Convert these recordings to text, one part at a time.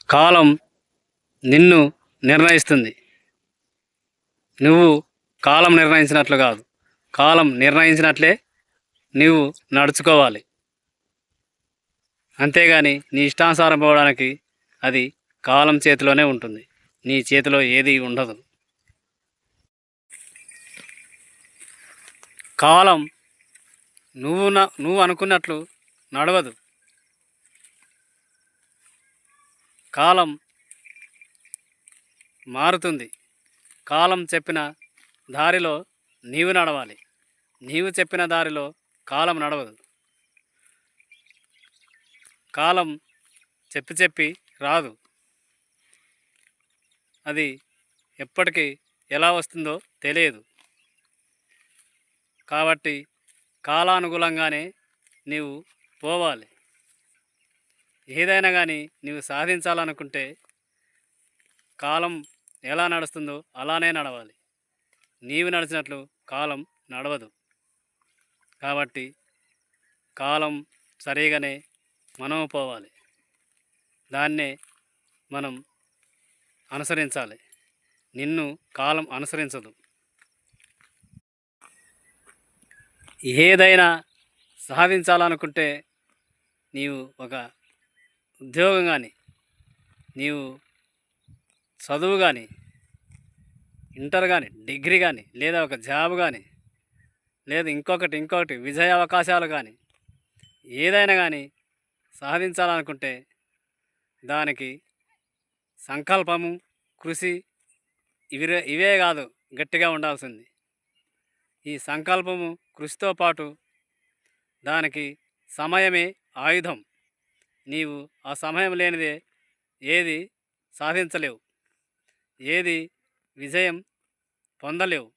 కాలం నిన్ను నిర్ణయిస్తుంది. నువ్వు కాలం నిర్ణయించినట్లు కాదు, కాలం నిర్ణయించినట్లే నువ్వు నడుచుకోవాలి. అంతేగాని నీ ఇష్టానుసారం పోవడానికి అది కాలం చేతిలోనే ఉంటుంది, నీ చేతిలో ఏది ఉండదు. కాలం నువ్వు అనుకున్నట్లు నడవదు. కాలం మారుతుంది. కాలం చెప్పిన దారిలో నీవు నడవాలి. నీవు చెప్పిన దారిలో కాలం నడవదు. కాలం చెప్పి రాదు. అది ఎప్పటికీ ఎలా వస్తుందో తెలియదు. కాబట్టి కాలానుగుణంగానే నీవు పోవాలి. ఏదైనా కానీ నీవు సాధించాలనుకుంటే కాలం ఎలా నడుస్తుందో అలానే నడవాలి. నీవు నడిచినట్లు కాలం నడవదు. కాబట్టి కాలం సరిగానే మనం పోవాలి. దాన్నే మనం అనుసరించాలి. నిన్ను కాలం అనుసరించదు. ఏదైనా సాధించాలనుకుంటే నీవు ఒక ఉద్యోగం కానీ, నీవు చదువు కానీ, ఇంటర్ కానీ, డిగ్రీ కానీ, లేదా ఒక జాబ్ కానీ, లేదా ఇంకొకటి విజయ అవకాశాలు కానీ, ఏదైనా కానీ సాధించాలనుకుంటే దానికి సంకల్పము, కృషి ఇవే కాదు గట్టిగా ఉండాల్సింది. ఈ సంకల్పము, కృషితో పాటు దానికి సమయమే ఆయుధం. నీవు ఆ సమయం లేనిదే ఏది సాధించలేవు, ఏది విజయం పొందలేవు.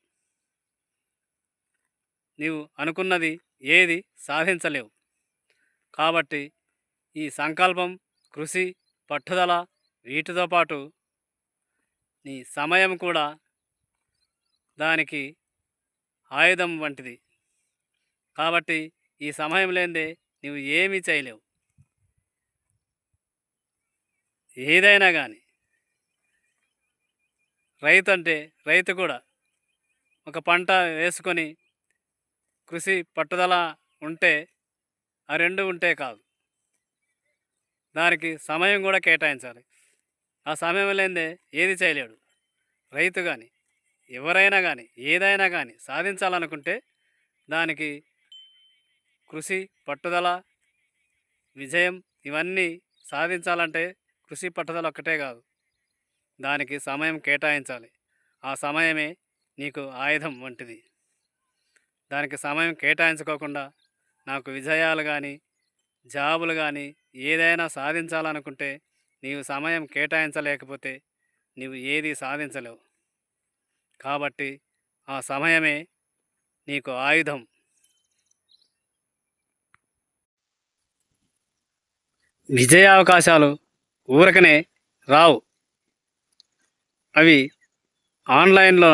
నీవు అనుకున్నది ఏది సాధించలేవు. కాబట్టి ఈ సంకల్పం, కృషి, పట్టుదల వీటితో పాటు నీ సమయం కూడా దానికి ఆయుధం వంటిది. కాబట్టి ఈ సమయం లేనిదే నీవు ఏమీ చేయలేవు. ఏదైనా కానీ రైతు కూడా ఒక పంట వేసుకొని కృషి, పట్టుదల ఉంటే ఆ రెండు ఉంటే కాదు, దానికి సమయం కూడా కేటాయించాలి. ఆ సమయం లేనిదే ఏది చేయలేడు. రైతు కానీ ఎవరైనా కానీ ఏదైనా కానీ సాధించాలనుకుంటే దానికి కృషి, పట్టుదల, విజయం ఇవన్నీ సాధించాలంటే కృషి, పట్టుదల ఒక్కటే కాదు, దానికి సమయం కేటాయించాలి. ఆ సమయమే నీకు ఆయుధం వంటిది. దానికి సమయం కేటాయించుకోకుండా నాకు విజయాలు కానీ, జాబులు కానీ ఏదైనా సాధించాలనుకుంటే నీవు సమయం కేటాయించలేకపోతే నీవు ఏది సాధించలేవు. కాబట్టి ఆ సమయమే నీకు ఆయుధం. విజయావకాశాలు ఊరకనే రావు. అవి ఆన్లైన్లో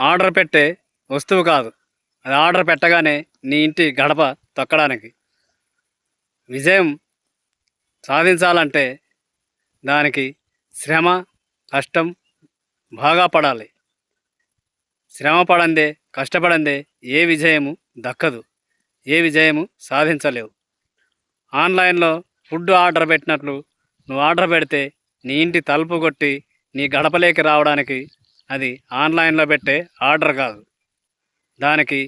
ఆర్డర్ పెట్టే వస్తువు కాదు. అది ఆర్డర్ పెట్టగానే నీ ఇంటి గడప తొక్కడానికి. విజయం సాధించాలంటే దానికి శ్రమ, కష్టం బాగా పడాలి. శ్రమ పడందే, కష్టపడందే ఏ విజయము దక్కదు, ఏ విజయము సాధించలేవు. ఆన్లైన్లో ఫుడ్ ఆర్డర్ పెట్టినట్లు నువ్వు ఆర్డర్ పెడితే నీ ఇంటి తలుపు కొట్టి నీ గడపలేకి రావడానికి అది ఆన్లైన్లో పెట్టే ఆర్డర్ కాదు. దానికి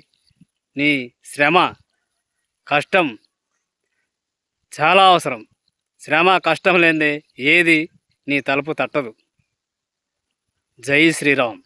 నీ శ్రమ, కష్టం చాలా అవసరం. శ్రమ, కష్టం లేనిదే ఏది నీ తలుపు తట్టదు. జై శ్రీరామ్.